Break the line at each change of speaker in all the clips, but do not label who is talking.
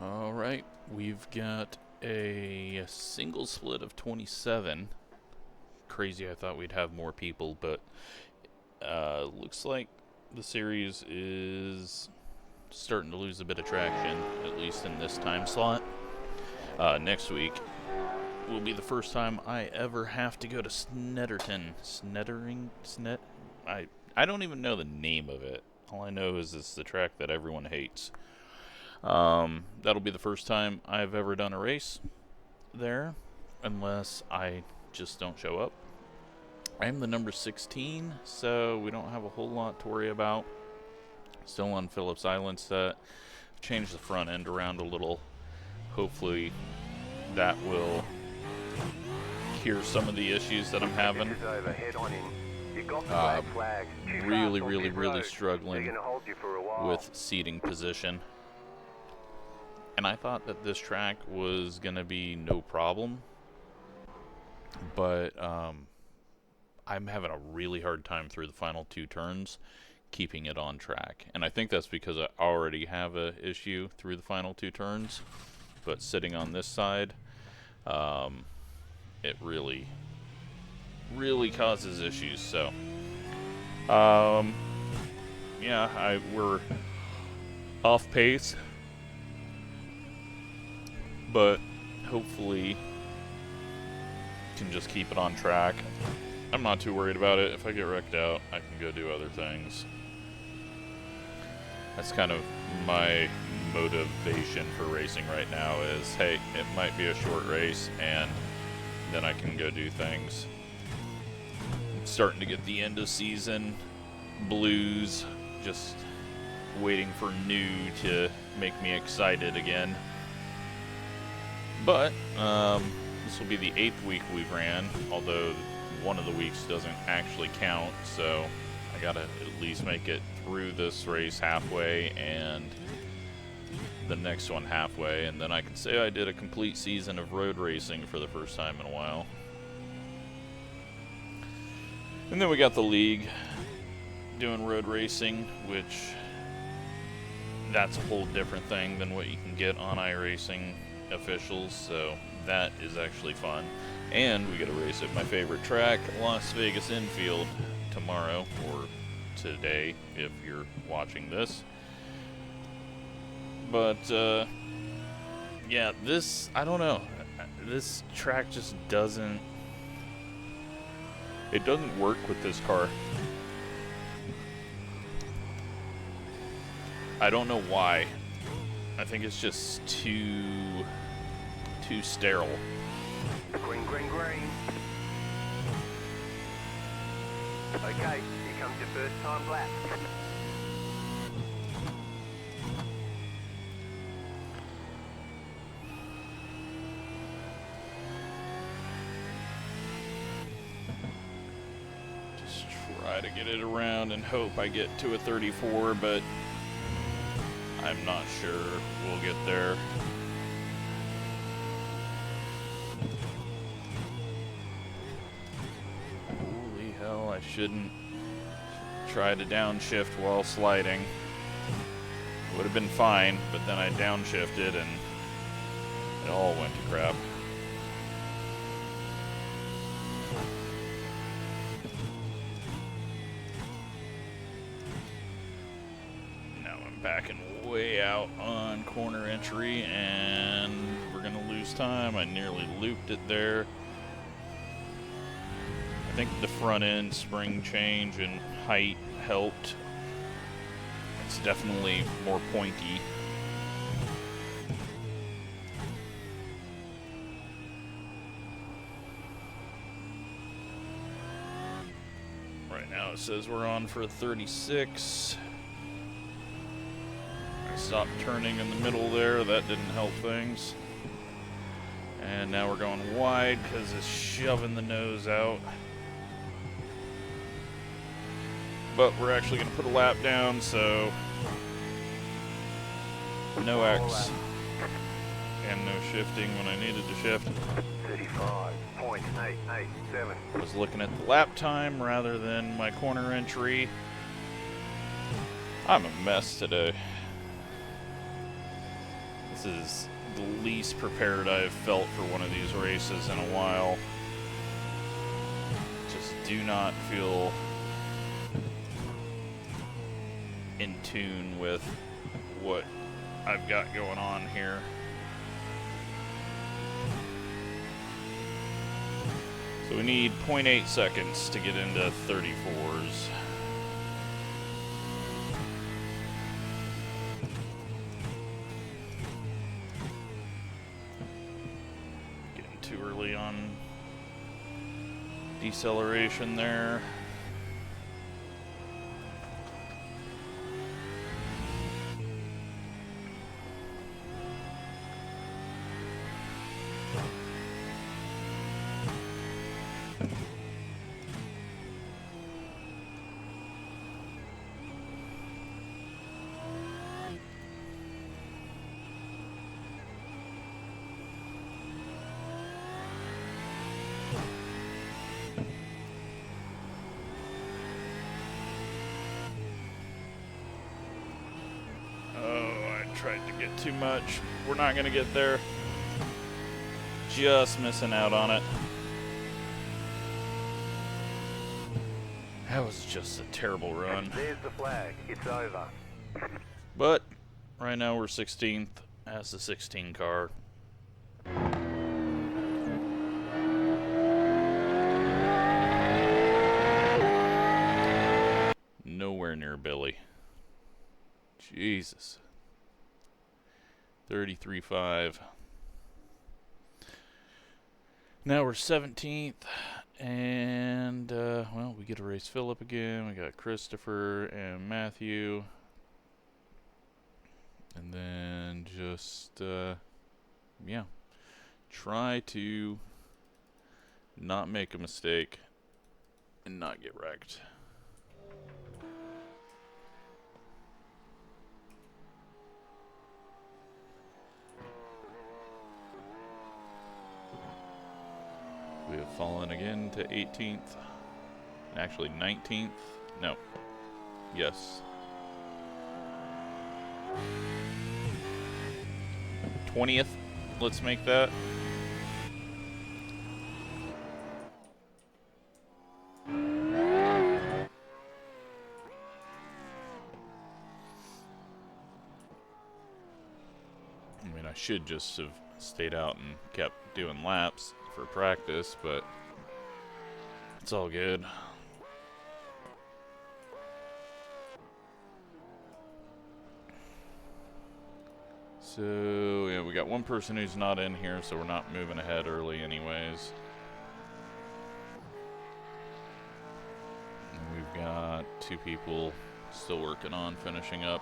Alright, we've got a single split of 27. Crazy, I thought we'd have more people, but looks like the series is starting to lose a bit of traction, at least in this time slot. Next week will be the first time I ever have to go to Snetterton. I don't even know the name of it. All I know is it's the track that everyone hates. That'll be the first time I've ever done a race there, unless I just don't show up. I'm the number 16, so we don't have a whole lot to worry about. Still on Phillips Island set. Changed the front end around a little. Hopefully that will cure some of the issues that I'm having. Really struggling with seating position. And I thought that this track was going to be no problem. But I'm having a really hard time through the final two turns keeping it on track. And I think that's because I already have an issue through the final two turns. But sitting on this side, it really causes issues. So, yeah, we're off pace. But hopefully can just keep it on track. I'm not too worried about it. If I get wrecked out, I can go do other things. That's kind of my motivation for racing right now is, hey, it might be a short race and then I can go do things. I'm starting to get the end of season blues, just waiting for new to make me excited again. But this will be the 8th week we've ran, although one of the weeks doesn't actually count, so I gotta at least make it through this race halfway and the next one halfway, and then I can say I did a complete season of road racing for the first time in a while. And then we got the league doing road racing, which that's a whole different thing than what you can get on iRacing officials, so that is actually fun. And we get a race at my favorite track, Las Vegas Infield, tomorrow, or today if you're watching this. But yeah, this, I don't know, this track just doesn't work with this car. I don't know why. I think it's just too sterile.
Green. Okay, here comes your first time lap.
Just try to get it around and hope I get to a 34, but I'm not sure we'll get there. Holy hell, I shouldn't try to downshift while sliding. Would have been fine, but then I downshifted and it all went to crap. Now I'm backing way out on corner entry and we're gonna lose time. I nearly looped it there. I think the front end spring change and height helped. It's definitely more pointy. Right now it says we're on for 36. I stopped turning in the middle there, that didn't help things. And now we're going wide because it's shoving the nose out. But we're actually going to put a lap down, so no X and no shifting when I needed to shift.
35.887.
I was looking at the lap time rather than my corner entry. I'm a mess today. This is the least prepared I've felt for one of these races in a while. Just do not feel in tune with what I've got going on here. So we need 0.8 seconds to get into 34s. Getting too early on deceleration there. Tried to get too much. We're not going to get there. Just missing out on it. That was just a terrible run.
There's the flag. It's over.
But right now we're 16th as the 16 car. Nowhere near Billy. Jesus. 33.5. Now we're 17th, and well, we get to race Phillip again. We got Christopher and Matthew, and then just yeah, try to not make a mistake and not get wrecked. We have fallen again to 18th. Actually, 19th. No. Yes. 20th. Let's make that. I mean, I should just have stayed out and kept doing laps for practice, but it's all good. So yeah, we got one person who's not in here, so we're not moving ahead early anyways. And we've got 2 people still working on finishing up.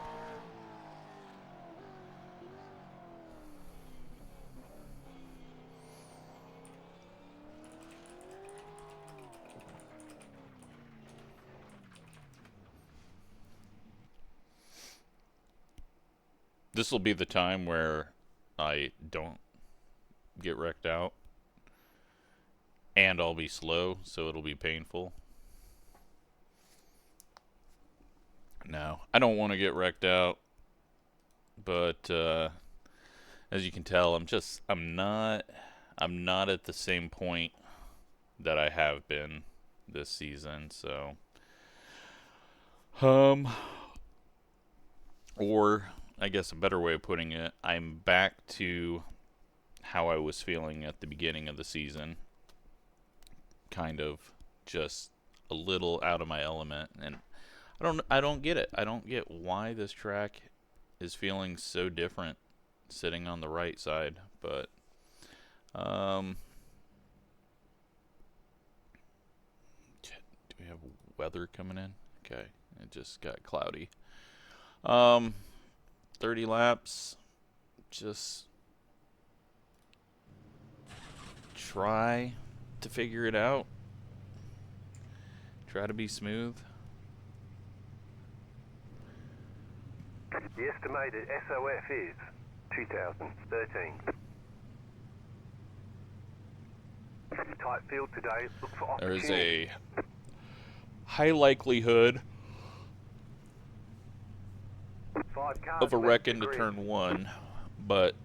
This will be the time where I don't get wrecked out, and I'll be slow, so it'll be painful. No, I don't want to get wrecked out, but as you can tell, I'm not at the same point that I have been this season, so or I guess a better way of putting it, I'm back to how I was feeling at the beginning of the season. Kind of just a little out of my element, and I don't get it. I don't get why this track is feeling so different sitting on the right side, but do we have weather coming in? Okay, it just got cloudy. 30 laps, just try to figure it out. Try to be smooth.
The estimated SOF is 2013. Tight field today. Look for opportunity.
There is a high likelihood of a wreck into turn 1, but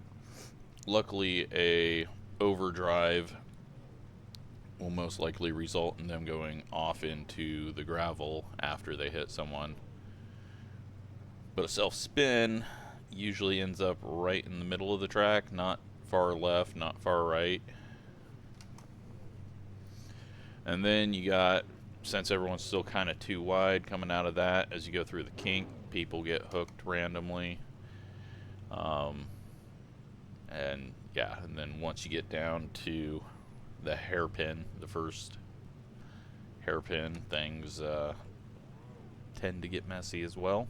Luckily, a overdrive will most likely result in them going off into the gravel after they hit someone. But a self-spin usually ends up right in the middle of the track, not far left, not far right. And then you got, since everyone's still kind of too wide coming out of that, as you go through the kink, people get hooked randomly. And yeah, and then once you get down to the hairpin, the first hairpin, things tend to get messy as well.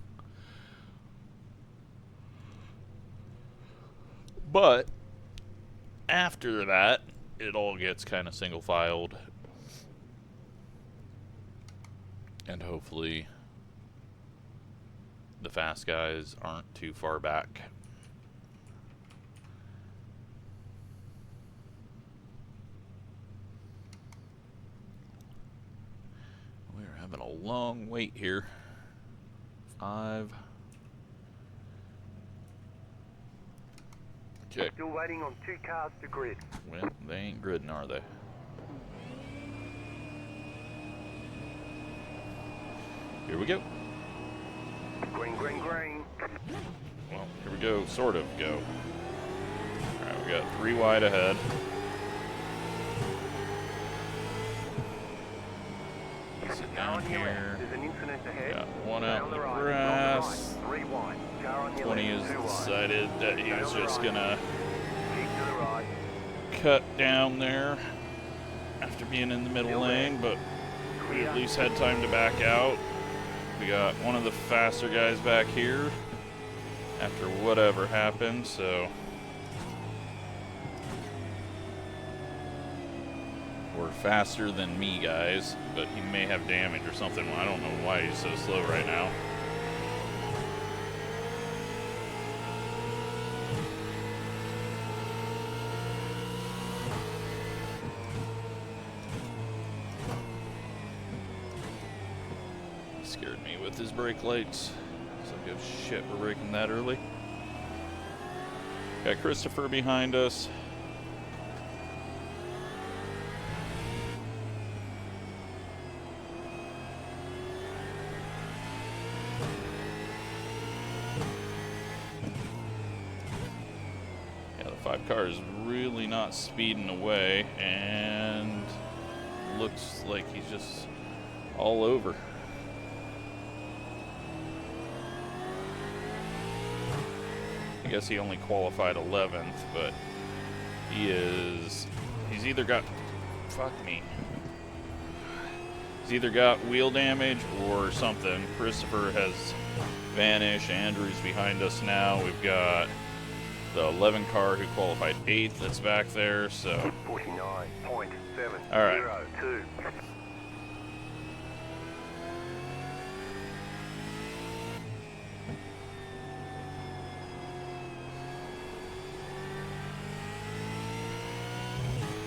But after that, it all gets kind of single-filed. And hopefully the fast guys aren't too far back. We're having a long wait here. 5. Okay.
Still waiting on 2 cars to grid.
Well, they ain't gridding, are they? Here we go.
Green, green, green.
Well, here we go. Sort of go. Alright, we got 3 wide ahead. Sit down here.
There's an incident ahead.
Got 1 out in the
Right,
grass.
3 wide. Car on your
20
left,
has
2 wide.
decided that he was just gonna
Keep to the right.
cut down there after being in the middle lane, but we at least had time to back out. We got one of the faster guys back here after whatever happened, so we're faster than me, guys, but he may have damage or something. I don't know why he's so slow right now. Scared me with his brake lights. So I go, shit, we're braking that early. Got Christopher behind us. Yeah, the 5 car is really not speeding away, and looks like he's just all over. I guess he only qualified 11th, but he's either got, he's either got wheel damage or something. Christopher has vanished. Andrew's behind us now. We've got the 11 car who qualified 8th that's back there, so.
49.702.
All right.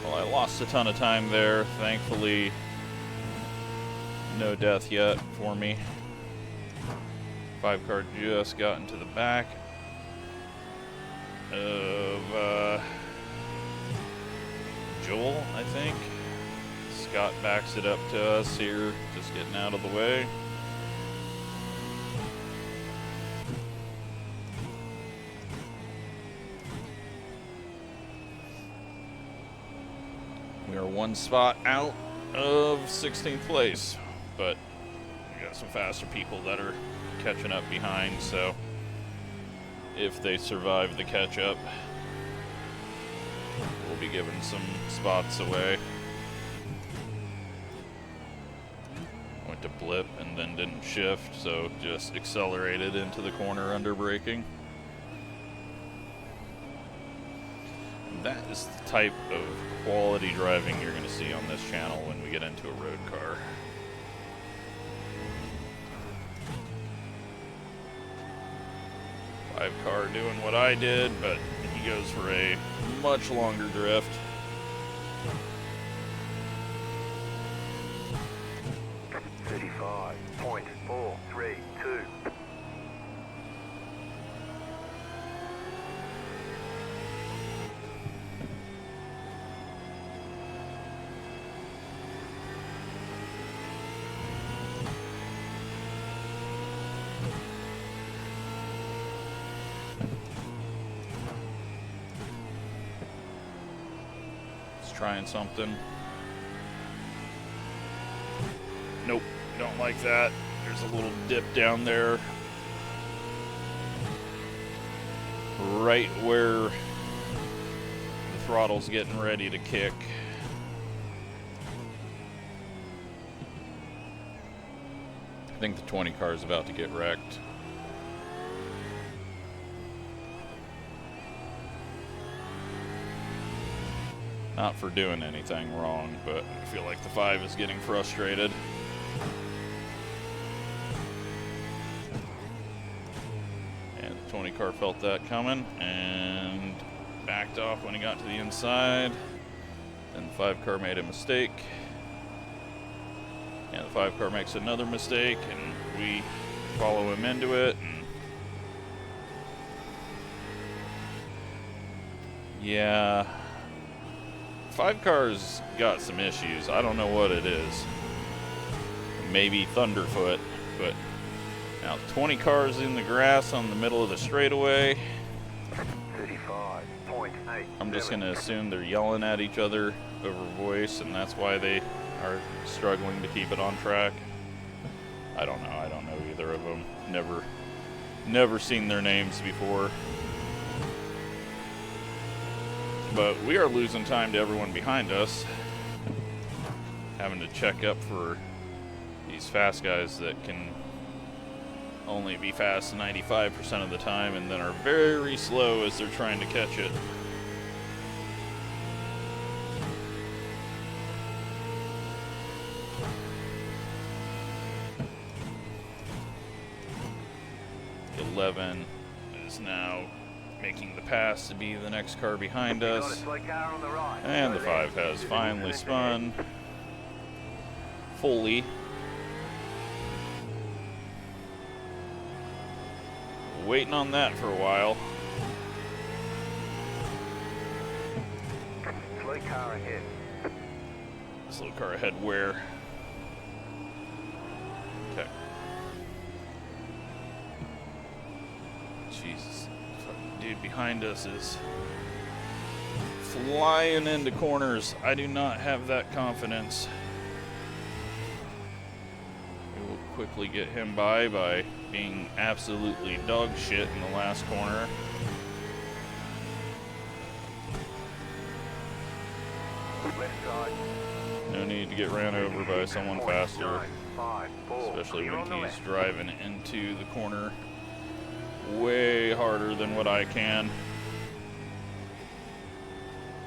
Well, I lost a ton of time there. Thankfully, no death yet for me. 5 car just got into the back of Joel, I think. Scott backs it up to us here, just getting out of the way. We are 1 spot out of 16th place, but we got some faster people that are catching up behind, so if they survive the catch up, we'll be giving some spots away. Went to blip and then didn't shift, so just accelerated into the corner under braking. That is the type of quality driving you're going to see on this channel when we get into a road car. Five car doing what I did, but he goes for a much longer drift.
.432.
trying something. Nope, don't like that. There's a little dip down there. Right where the throttle's getting ready to kick. I think the 20 car is about to get wrecked. Not for doing anything wrong, but I feel like the 5 is getting frustrated. And the 20 car felt that coming and backed off when he got to the inside. Then the 5 car made a mistake. And the 5 car makes another mistake, and we follow him into it. And yeah. 5 cars got some issues. I don't know what it is. Maybe Thunderfoot, but now 20 cars in the grass on the middle of the straightaway.
35.8.
I'm just going to assume they're yelling at each other over voice, and that's why they are struggling to keep it on track. I don't know. I don't know either of them. Never seen their names before. But we are losing time to everyone behind us. Having to check up for these fast guys that can only be fast 95% of the time and then are very slow as they're trying to catch it. The 11 is now making the pass to be the next car behind us. And the 5 has finally spun fully. Waiting on that for a while.
Slow car ahead.
Slow car ahead where? Okay. Jesus. Dude behind us is flying into corners. I do not have that confidence. We will quickly get him by being absolutely dog shit in the last corner.
Left side.
No need to get ran over by someone faster,
5.4.
especially
Clear on
when
the
he's
left.
driving into the corner way harder than what I can.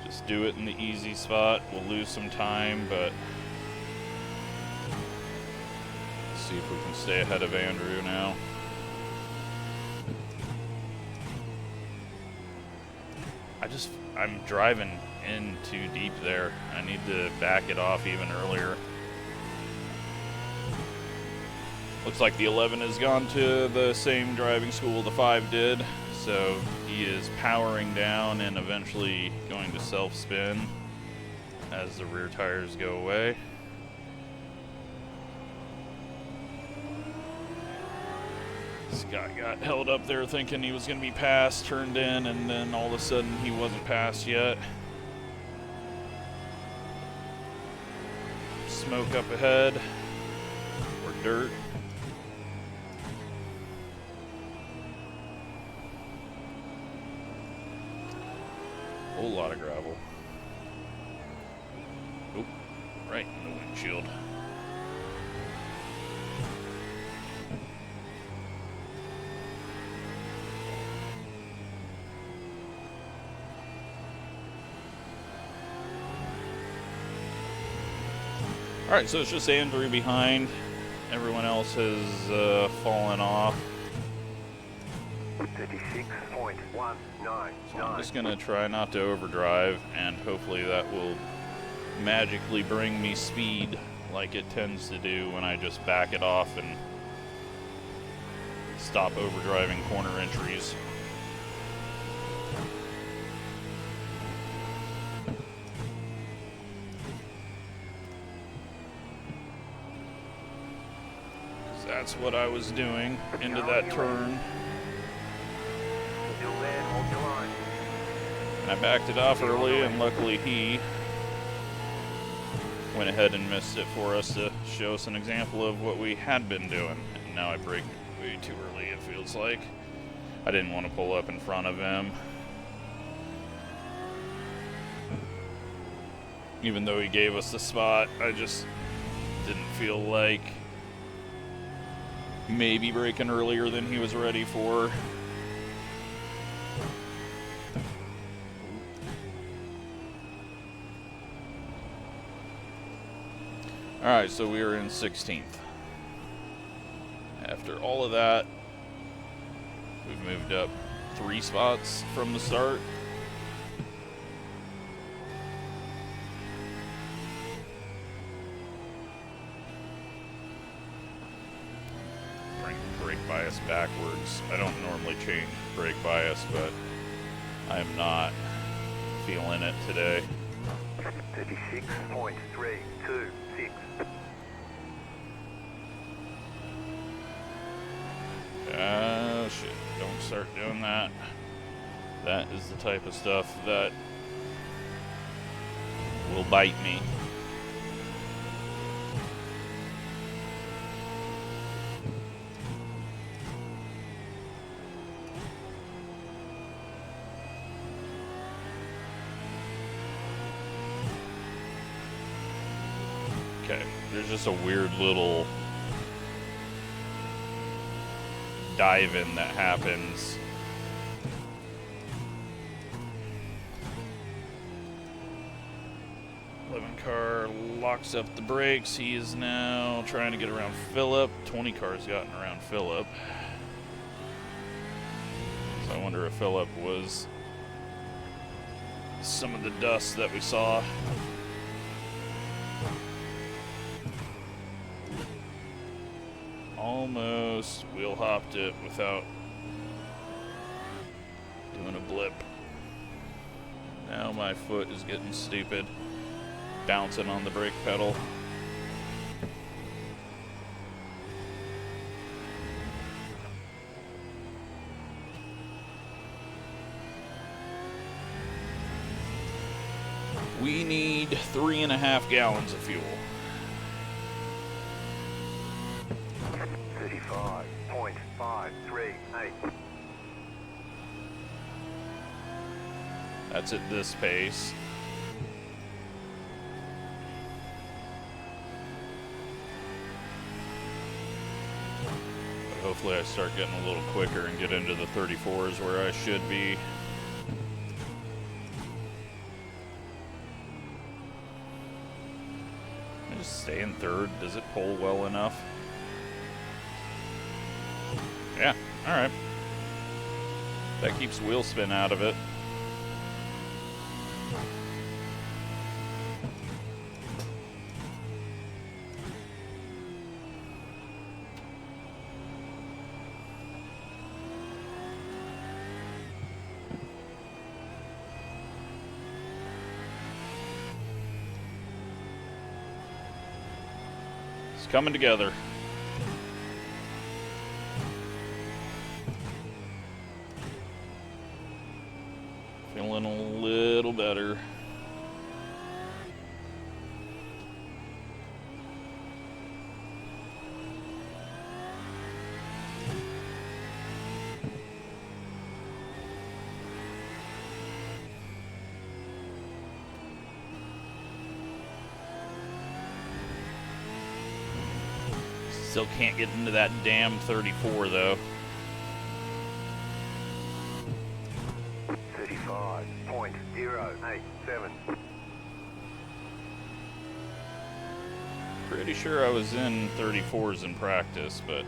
Just do it in the easy spot. We'll lose some time, but let's see if we can stay ahead of Andrew now. I'm driving in too deep there. I need to back it off even earlier. Looks like the 11 has gone to the same driving school the 5 did, so he is powering down and eventually going to self-spin as the rear tires go away. This guy got held up there thinking he was going to be passed, turned in, and then all of a sudden he wasn't passed yet. Smoke up ahead, or dirt. Whole lot of gravel. Oop, right in the windshield. Alright, so it's just Andrew behind. Everyone else has fallen off.
36.199.
So I'm just going to try not to overdrive, and hopefully that will magically bring me speed like it tends to do when I just back it off and stop overdriving corner entries. That's what I was doing into that turn.
Still there, hold your line.
And I backed it off early, and luckily he went ahead and missed it for us to show us an example of what we had been doing. And now I brake way too early, it feels like. I didn't want to pull up in front of him. Even though he gave us the spot, I just didn't feel like maybe braking earlier than he was ready for. Alright, so we are in 16th. After all of that, we've moved up 3 spots from the start. Bring brake bias backwards. I don't normally change brake bias, but I am not feeling it today.
36.326.
Oh shit, don't start doing that. That is the type of stuff that will bite me. Okay, there's just a weird little dive-in that happens. Car locks up the brakes. He is now trying to get around Phillip. 20 cars gotten around Phillip. So I wonder if Phillip was some of the dust that we saw. Almost wheel hopped it without doing a blip. Now my foot is getting stupid, bouncing on the brake pedal. We need 3.5 gallons of fuel.
35.538.
That's at this pace. But hopefully I start getting a little quicker and get into the 34s where I should be. Can I just stay in third? Does it pull well enough? Yeah, alright. That keeps wheel spin out of it. It's coming together. Feeling a little better. Still can't get into that damn 34 though.
35.087.
Pretty sure I was in 34s in practice, but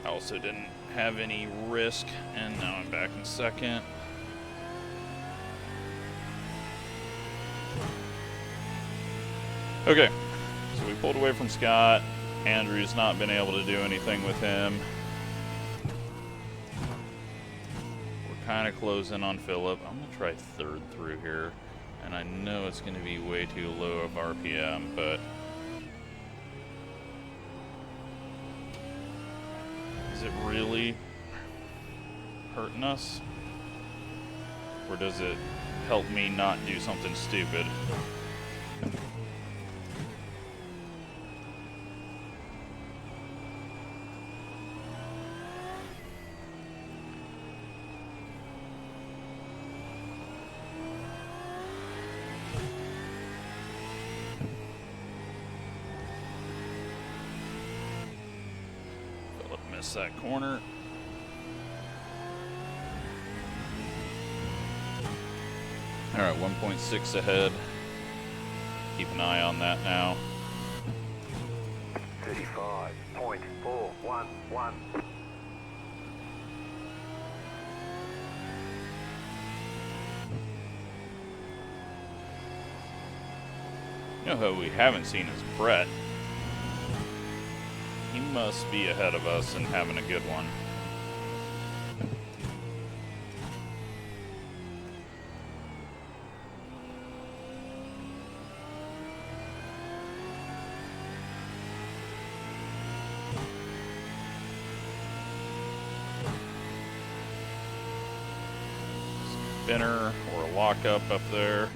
I also didn't have any risk, and now I'm back in second. Okay, so we pulled away from Scott. Andrew's not been able to do anything with him. We're kind of closing on Phillip. I'm going to try third through here, and I know it's going to be way too low of RPM, but it really hurting us? Or does it help me not do something stupid? Philip missed that corner. Alright, 1.6 ahead. Keep an eye on that now.
35.411.
You know who we haven't seen is Brett. He must be ahead of us and having a good one. Spinner or a lockup up there.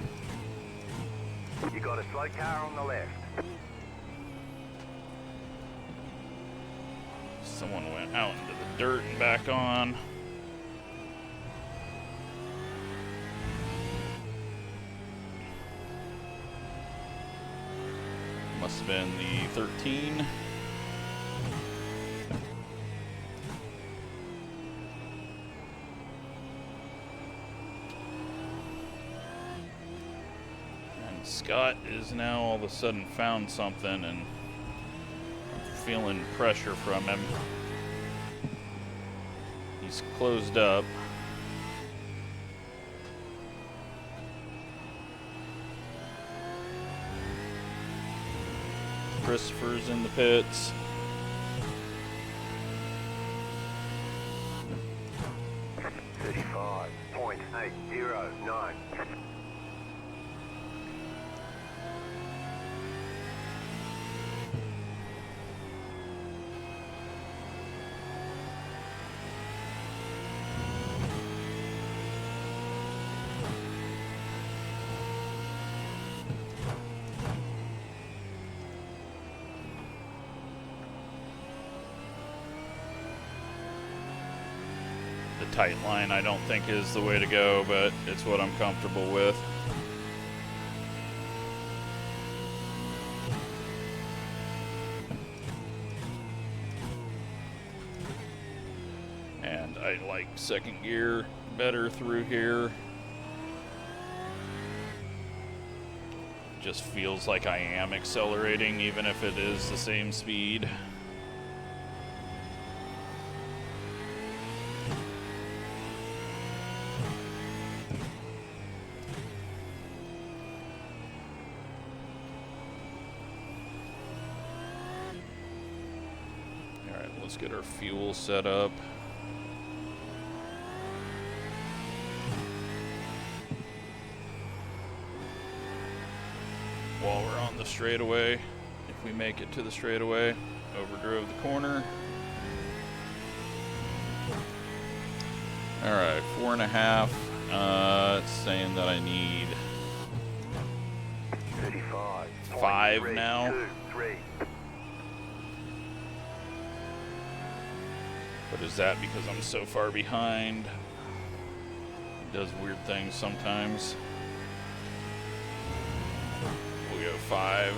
You got a slow car on the left.
Someone went out into the dirt and back on. Must have been the 13. And Scott is now all of a sudden found something and feeling pressure from him. He's closed up. Christopher's in the pits. .809. The tight line I don't think is the way to go, but it's what I'm comfortable with. And I like second gear better through here. Just feels like I am accelerating even if it is the same speed. Let's get our fuel set up. While we're on the straightaway, if we make it to the straightaway, overdrove the corner. Alright, 4.5. It's saying that I need 5 now. But is that because I'm so far behind? It does weird things sometimes. We'll go 5.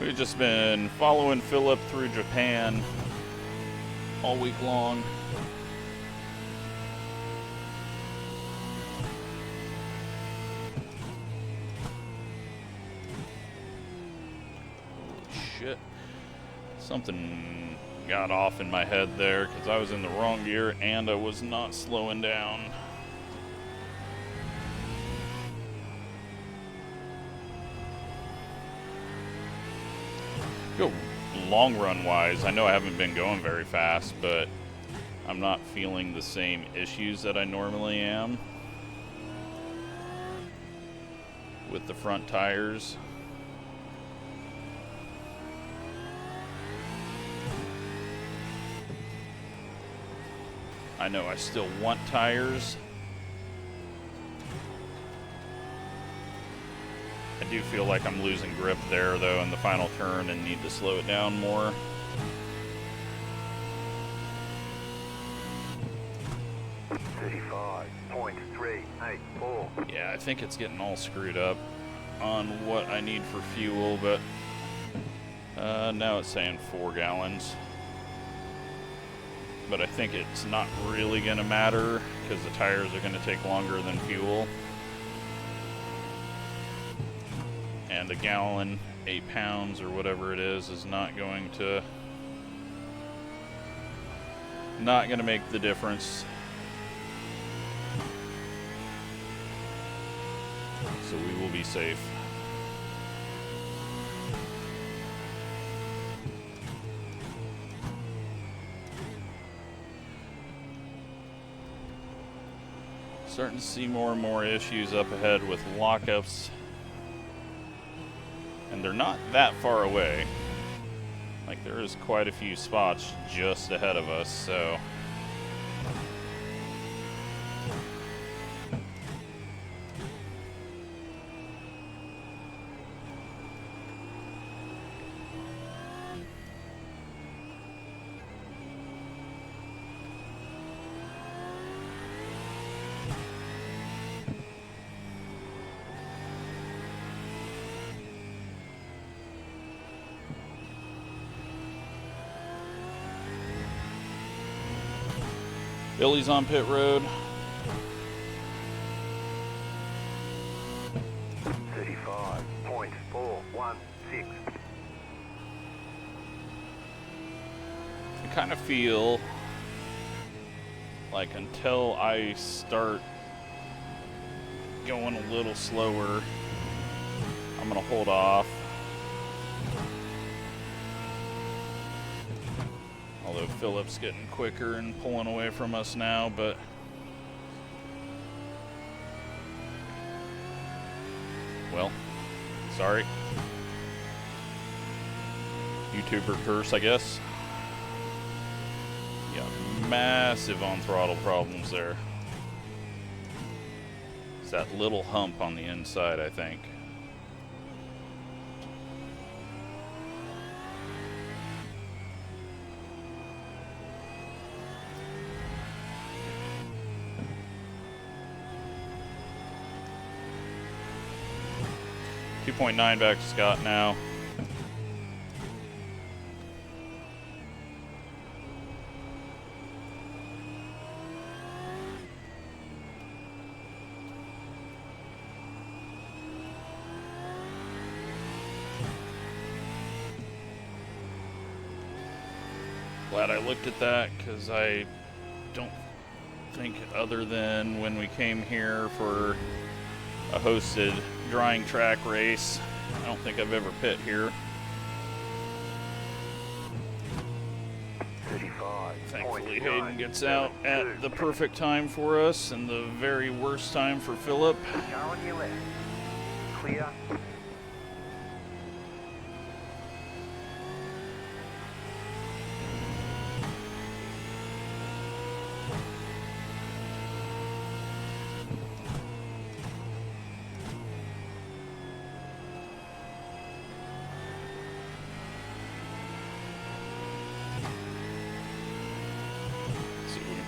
We've just been following Philip through Japan all week long. Shit. Something got off in my head there because I was in the wrong gear and I was not slowing down. Go long run wise, I know I haven't been going very fast, but I'm not feeling the same issues that I normally am with the front tires. I know I still want tires. I do feel like I'm losing grip there though in the final turn and need to slow it down more. Yeah, I think it's getting all screwed up on what I need for fuel, but now it's saying 4 gallons. But I think it's not really going to matter because the tires are going to take longer than fuel. And a gallon, 8 pounds or whatever it is not going to make the difference. So we will be safe. Starting to see more and more issues up ahead with lockups. And they're not that far away. Like, there is quite a few spots just ahead of us, so... Billy's on pit road.
35.416.
I kind of feel like until I start going a little slower, I'm gonna hold off. Although Philip's getting quicker and pulling away from us now, but well, sorry. YouTuber curse, I guess. Yeah, massive on throttle problems there. It's that little hump on the inside, I think. .9 back to Scott now. Glad I looked at that because I don't think, other than when we came here for a hosted drying track race, I don't think I've ever pit here.
35.
Thankfully Hayden gets out at the perfect time for us and the very worst time for Philip.
Car on your left. Clear.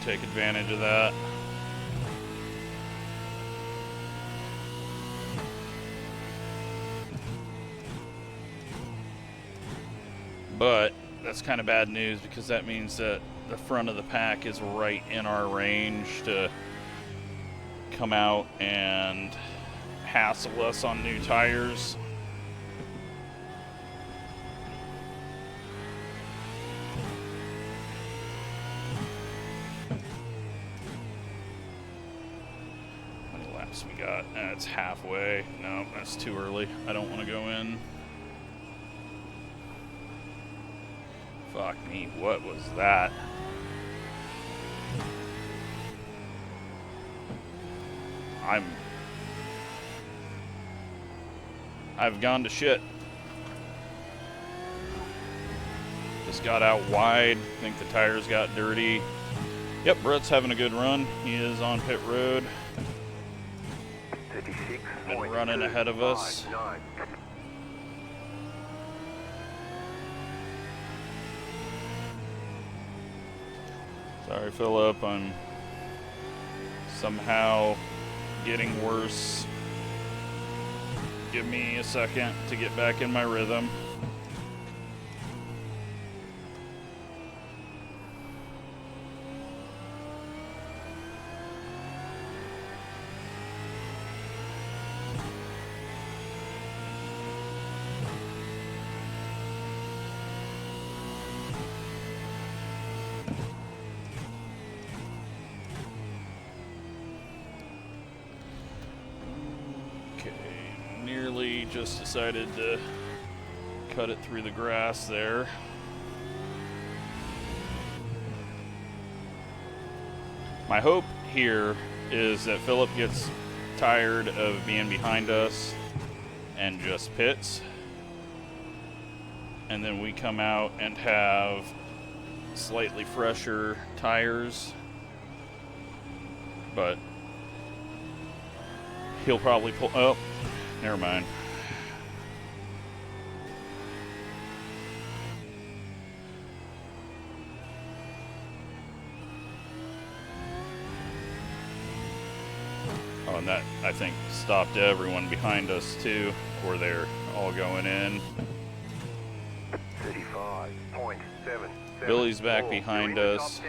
Take advantage of that. But that's kind of bad news because that means that the front of the pack is right in our range to come out and hassle us on new tires. We got, it's halfway. No, that's too early. I don't want to go in. Fuck me, what was that? I've gone to shit. Just got out wide. I think the tires got dirty. Yep, Brett's having a good run. He is on pit road.
36.
And running ahead of us. Sorry, Philip. I'm somehow getting worse. Give me a second to get back in my rhythm. Just decided to cut it through the grass there. My hope here is that Philip gets tired of being behind us and just pits, and then we come out and have slightly fresher tires, but he'll probably pull. Oh, never mind. Oh, and that, I think, stopped everyone behind us, too, or they're all going in.
35.7.
Billy's back behind us.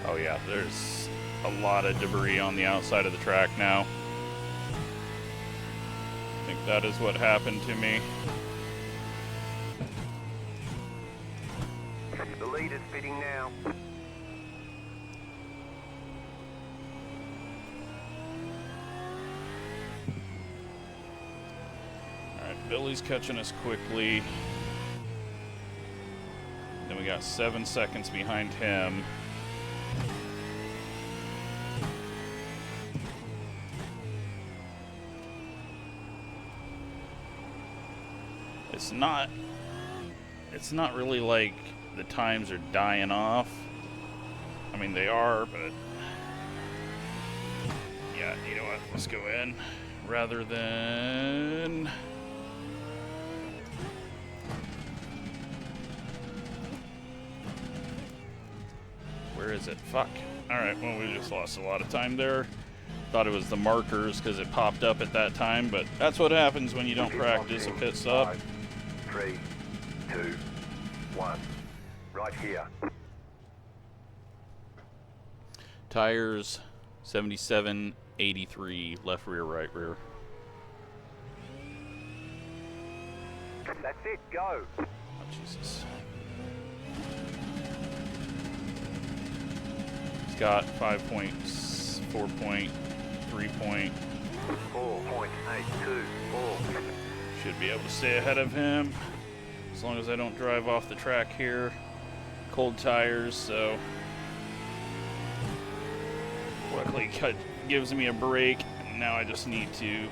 Oh yeah, there's a lot of debris on the outside of the track now. I think that is what happened to me.
The lead is pitting now.
Alright, Billy's catching us quickly. Then we got 7 seconds behind him. It's not really like the times are dying off. I mean, they are, but yeah, you know what? Let's go in rather than where is it? Fuck. Alright, well, we just lost a lot of time there. Thought it was the markers because it popped up at that time, but that's what happens when you don't practice a pit stop.
3, 2, 1. Right here.
Tires 7783, left rear, right rear.
That's it, go.
Oh, Jesus. He's got 5 points, 4 point, 3 point.
4.824.
Should be able to stay ahead of him as long as I don't drive off the track here. Cold tires, so luckily cut gives me a break, and now I just need to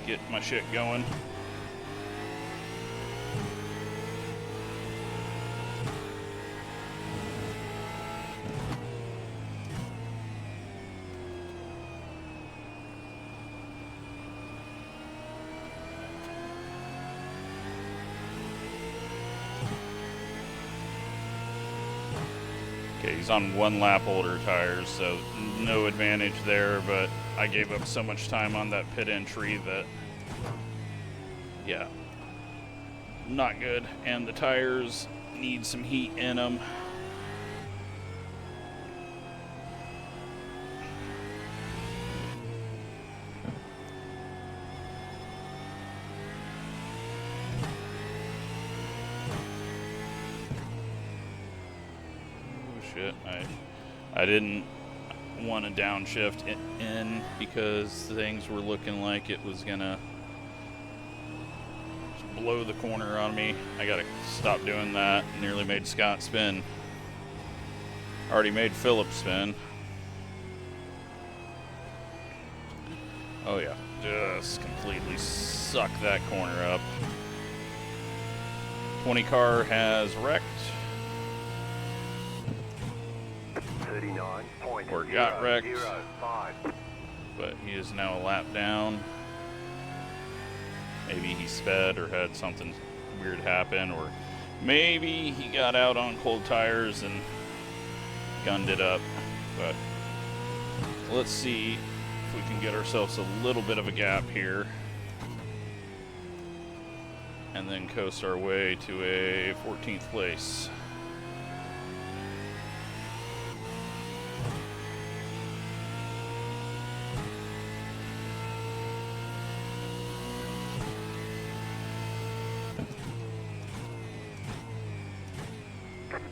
get my shit going. Okay, he's on 1 lap older tires, so no advantage there, but I gave up so much time on that pit entry that, yeah, not good. And the tires need some heat in them. shit. I didn't want to downshift in because things were looking like it was gonna blow the corner on me. I gotta stop doing that. Nearly made Scott spin. Already made Philip spin. Oh yeah, just completely suck that corner up. 20 car has wrecked.
39.005.
Or got wrecked. But he is now a lap down. Maybe he sped or had something weird happen, or maybe he got out on cold tires and gunned it up. But let's see if we can get ourselves a little bit of a gap here and then coast our way to a 14th place.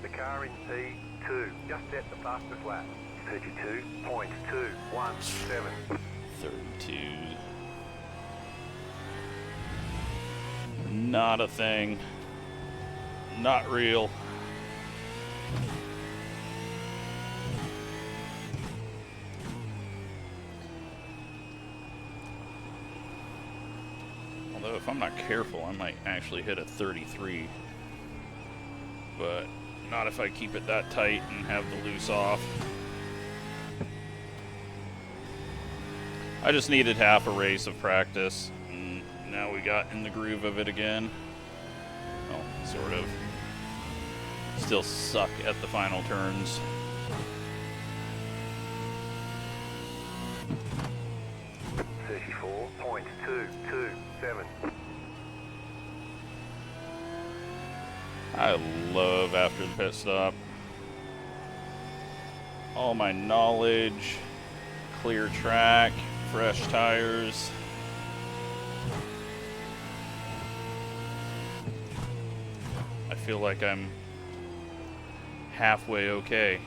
The car in P2 just set the fastest lap. 32.217.
32. Not a thing. Not real. Although if I'm not careful, I might actually hit a 33. But not if I keep it that tight and have the loose off. I just needed half a race of practice, and now we got in the groove of it again. Well, sort of. Still suck at the final turns.
.227.
I love after the pit stop. All my knowledge, clear track, fresh tires. I feel like I'm halfway okay.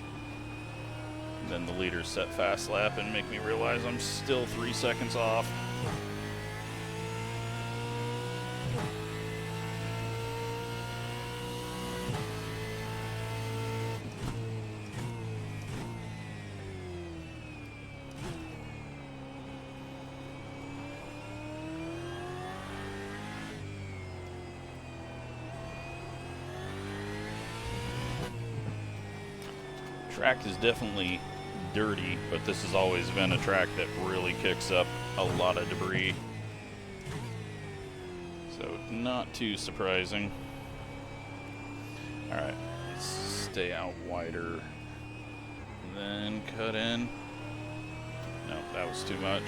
And then the leaders set fast lap and make me realize I'm still 3 seconds off. Track is definitely dirty, but this has always been a track that really kicks up a lot of debris. So not too surprising. Alright, let's stay out wider. Then cut in. No, that was too much.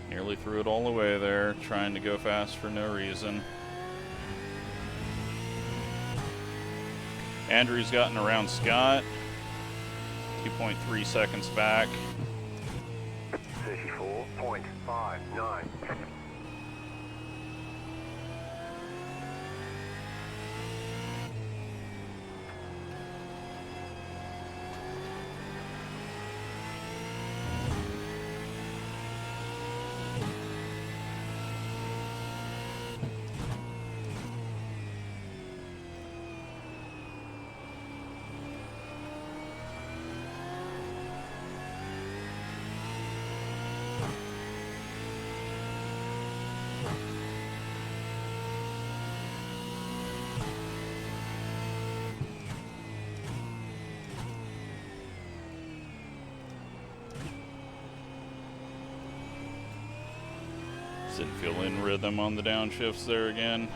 Nearly threw it all the way there, trying to go fast for no reason. Andrew's gotten around Scott. 2.3 seconds back.
34.59.
Didn't feel in rhythm on the downshifts there again.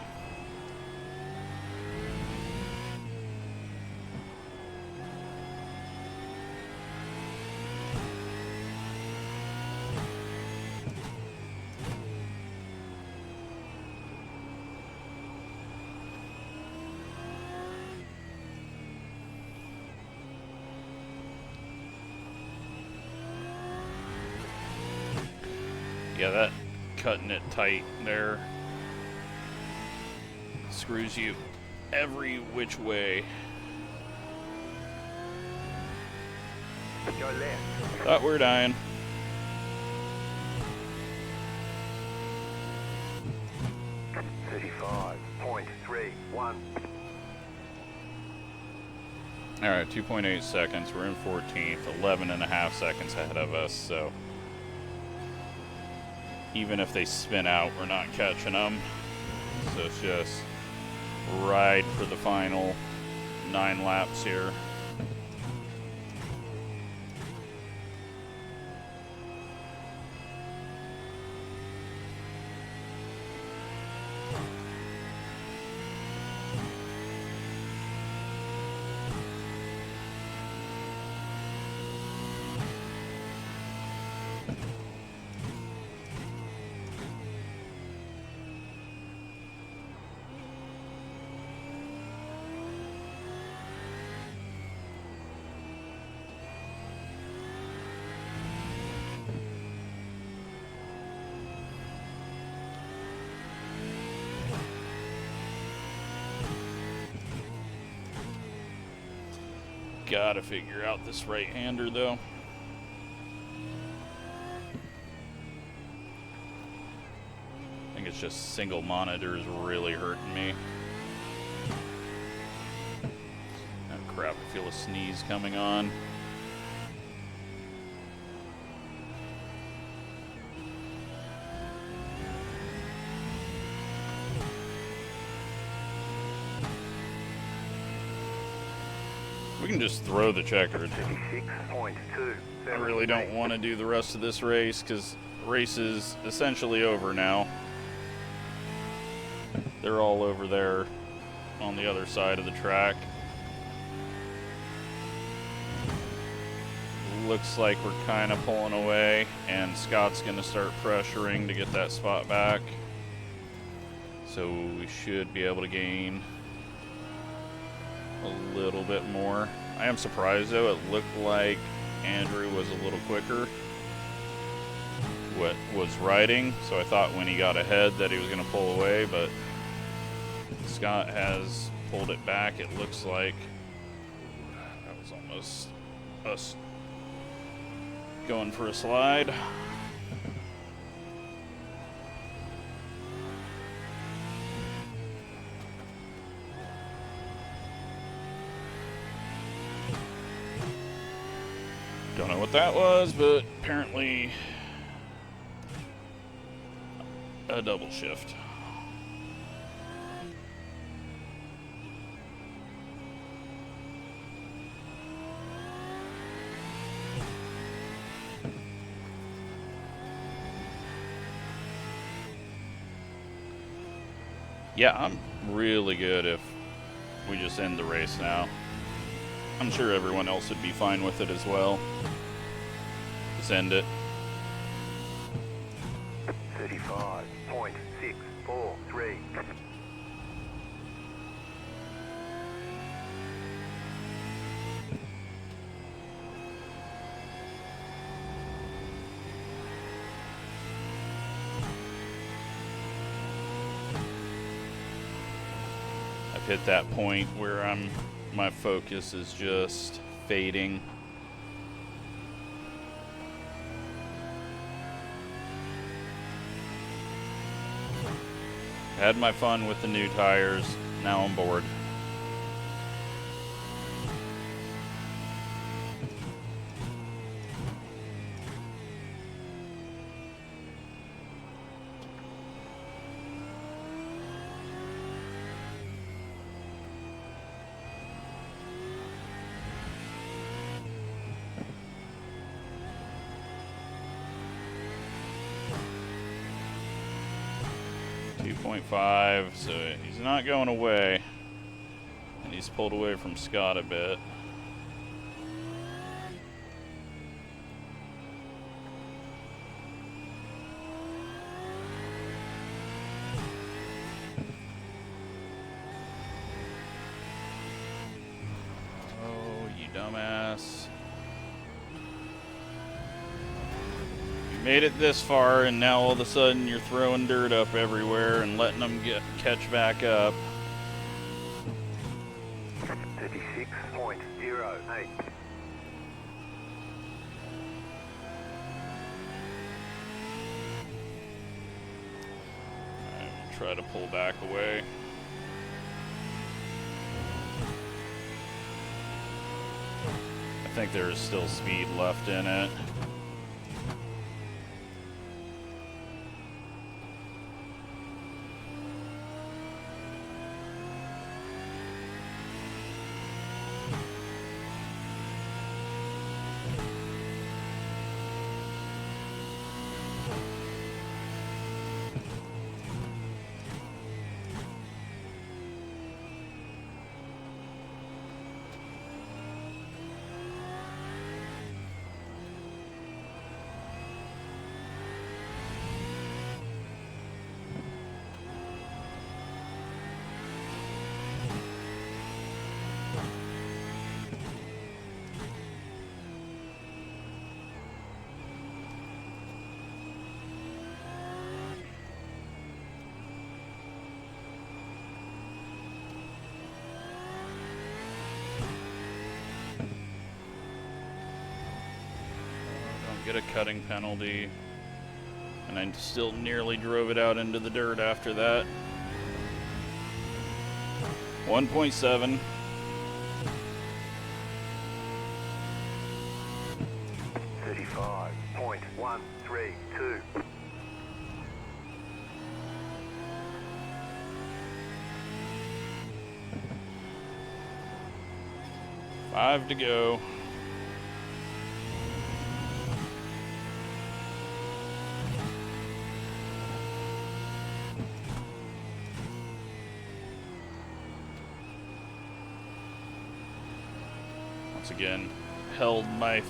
Yeah, that cutting it tight there screws you every which way.
Go left.
Thought we were dying.
.31.
Alright, 2.8 seconds. We're in 14th. 11.5 seconds ahead of us, so even if they spin out, we're not catching them. So it's just ride for the final 9 laps here. Gotta figure out this right-hander, though. I think it's just single monitors really hurting me. Oh crap, I feel a sneeze coming on. We can just throw the checkered.
56.2.
I really don't want to do the rest of this race because the race is essentially over now. They're all over there on the other side of the track. Looks like we're kind of pulling away, and Scott's going to start pressuring to get that spot back. So we should be able to gain a little bit more. I am surprised though, it looked like Andrew was a little quicker what was riding, so I thought when he got ahead that he was going to pull away, but Scott has pulled it back, it looks like. That was almost us going for a slide. Don't know what that was, but apparently a double shift. Yeah, I'm really good if we just end the race now. I'm sure everyone else would be fine with it as well. Just end it.
35.643.
I've hit that point where my focus is just fading. Had my fun with the new tires, now I'm bored. .5, so he's not going away, and he's pulled away from Scott a bit. Oh, you dumbass. Made it this far, and now all of a sudden you're throwing dirt up everywhere and letting them catch back up.
56.08.
Try to pull back away. I think there is still speed left in it. Get a cutting penalty, and I still nearly drove it out into the dirt after that. 1.7.
35.132.
Five to go. Again, held my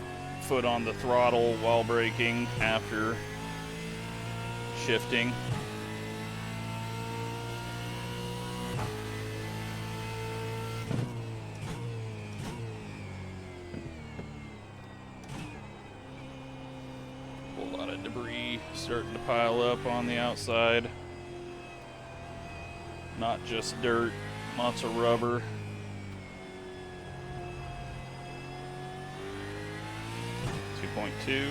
foot on the throttle while braking after shifting. A lot of debris starting to pile up on the outside. Not just dirt, lots of rubber. 2.2.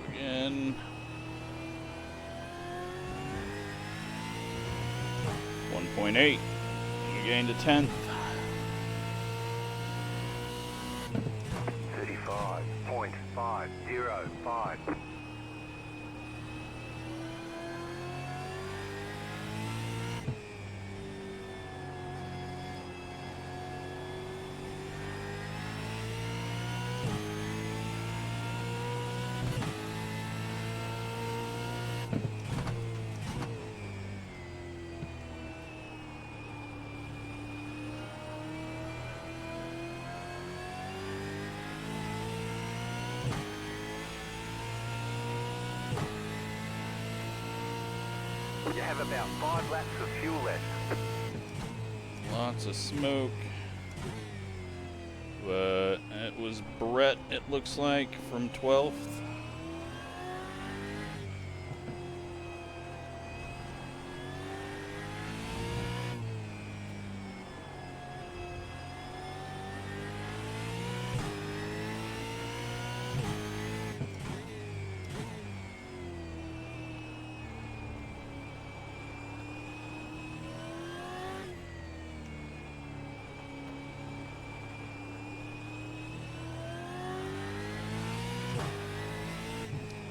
Again. 1.8. We gained a tenth.
35.505. You have about 5 laps of fuel left.
Lots of smoke. But it was Brett, it looks like, from 12th.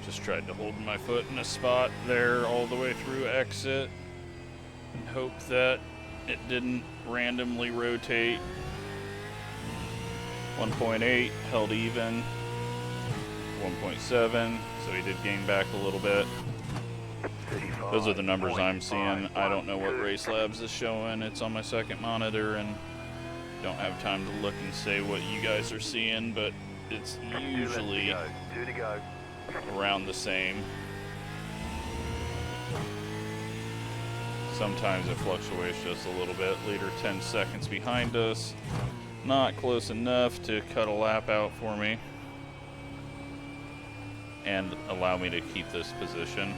Just tried to hold my foot in a spot there all the way through exit and hope that it didn't randomly rotate. 1.8 held even. 1.7, so he did gain back a little bit. Those are the numbers I'm seeing. I don't know what Racelabs is showing. It's on my second monitor and don't have time to look and say what you guys are seeing, but it's usually
Two to go.
around the same. sometimes it fluctuates just a little bit. Leader 10 seconds behind us. Not close enough to cut a lap out for me and allow me to keep this position.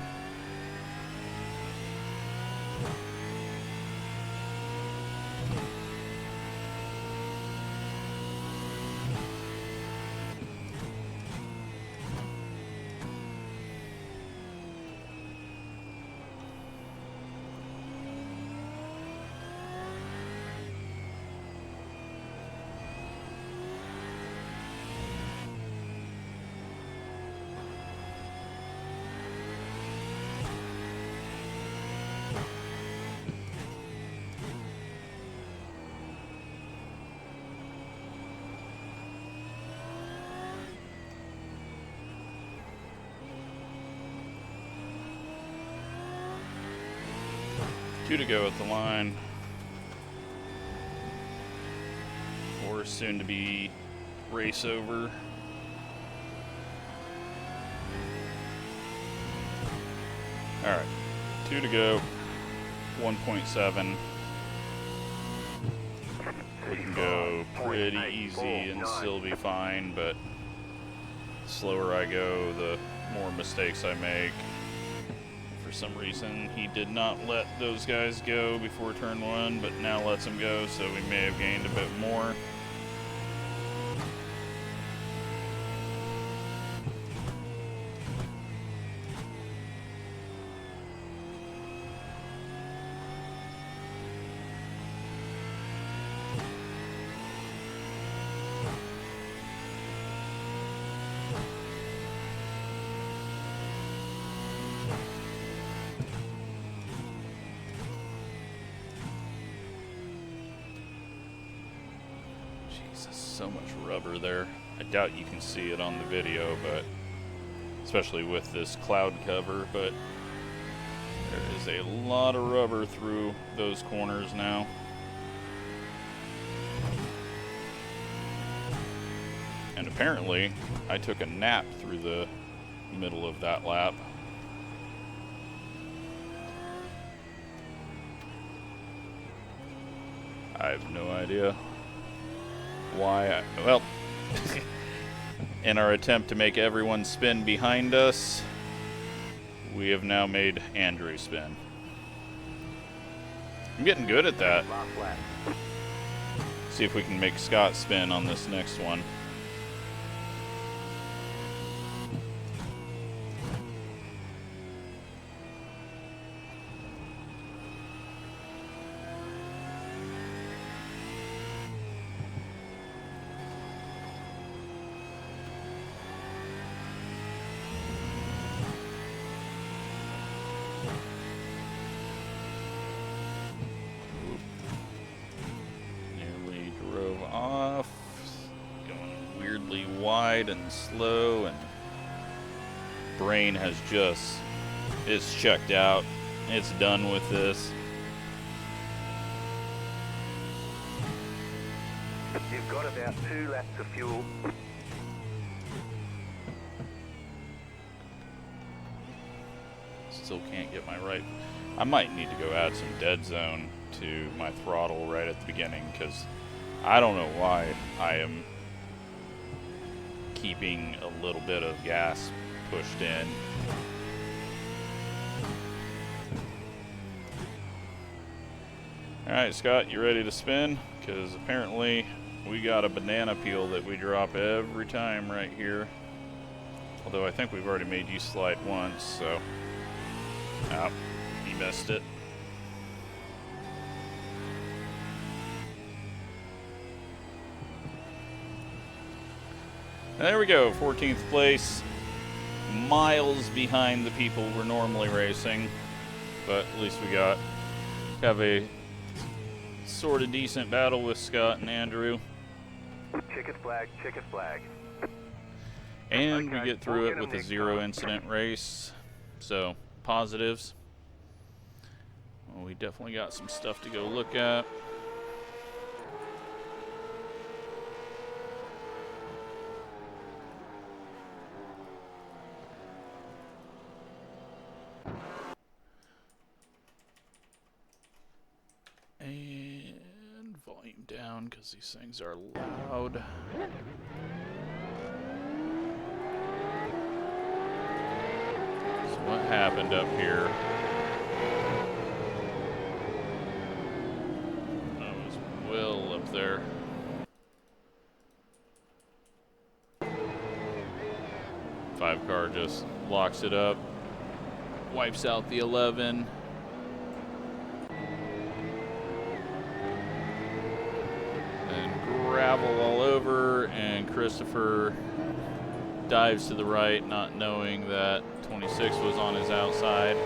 Two to go at the line. Or soon to be race over. Alright, 2 to go, 1.7. We can go pretty easy and still be fine, but the slower I go, the more mistakes I make. For some reason, he did not let those guys go before turn 1, but now lets them go, so we may have gained a bit more. So much rubber there. I doubt you can see it on the video, but especially with this cloud cover, but there is a lot of rubber through those corners now. And apparently I took a nap through the middle of that lap. I have no idea why. Well, in our attempt to make everyone spin behind us, we have now made Andrew spin. I'm getting good at that. See if we can make Scott spin on this next one. Wide and slow, and brain has just, it's checked out. It's done with this.
You've got about 2 laps of fuel.
Still can't get my right. I might need to go add some dead zone to my throttle right at the beginning, because I don't know why I am keeping a little bit of gas pushed in. Alright, Scott, you ready to spin? Because apparently we got a banana peel that we drop every time right here. Although I think we've already made you slide once, so... Oh, you missed it. There we go, 14th place, miles behind the people we're normally racing, but at least we have a sort of decent battle with Scott and Andrew.
Checkered flag, checkered flag.
And
Okay,
we get through it with a 0 incident race, so positives. Well, we definitely got some stuff to go look at. volume down because these things are loud. So what happened up here? That was Will up there. Five car just locks it up, wipes out the 11. Gravel all over, and Christopher dives to the right, not knowing that 26 was on his outside.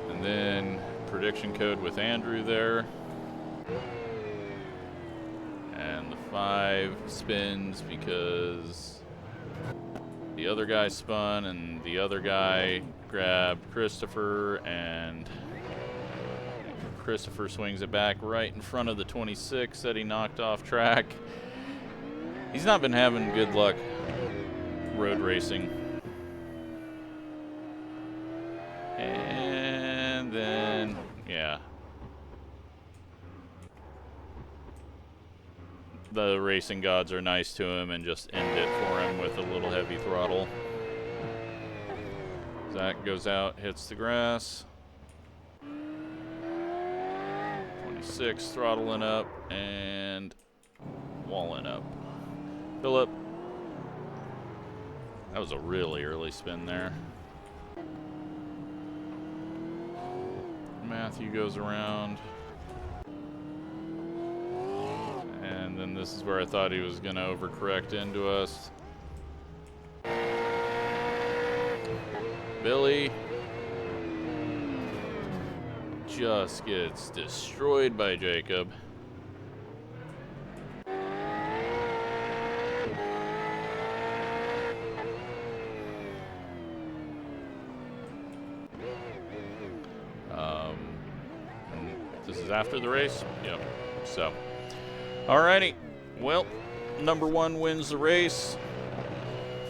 And then prediction code with Andrew there. And the 5 spins because the other guy spun and the other guy grabbed Christopher, and Christopher swings it back right in front of the 26 that he knocked off track. He's not been having good luck road racing. And then, yeah. The racing gods are nice to him and just end it for him with a little heavy throttle. Zach goes out, hits the grass. 6 throttling up and walling up. Philip. That was a really early spin there. Matthew goes around. And then this is where I thought he was going to overcorrect into us. Billy just gets destroyed by Jacob. This is after the race? Yep. So, alrighty. Well, number 1 wins the race,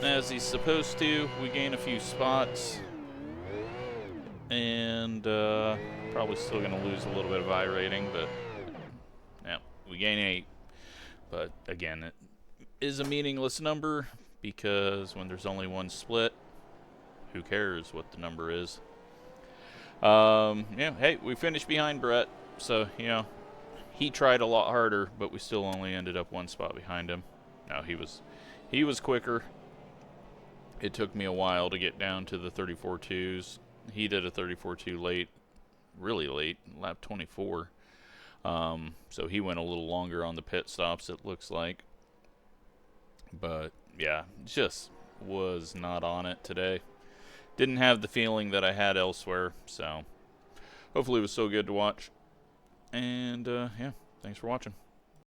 as he's supposed to. We gain a few spots. And, probably still going to lose a little bit of iRating, but yeah, we gain 8. But again, it is a meaningless number because when there's only one split, who cares what the number is? Yeah, hey, we finished behind Brett, so, you know, he tried a lot harder, but we still only ended up 1 spot behind him. No, he was quicker. It took me a while to get down to the 34.2s. He did a 34.2 late. Really late, lap 24. So he went a little longer on the pit stops, it looks like. But yeah, just was not on it today. Didn't have the feeling that I had elsewhere, so hopefully it was still good to watch. And yeah, thanks for watching.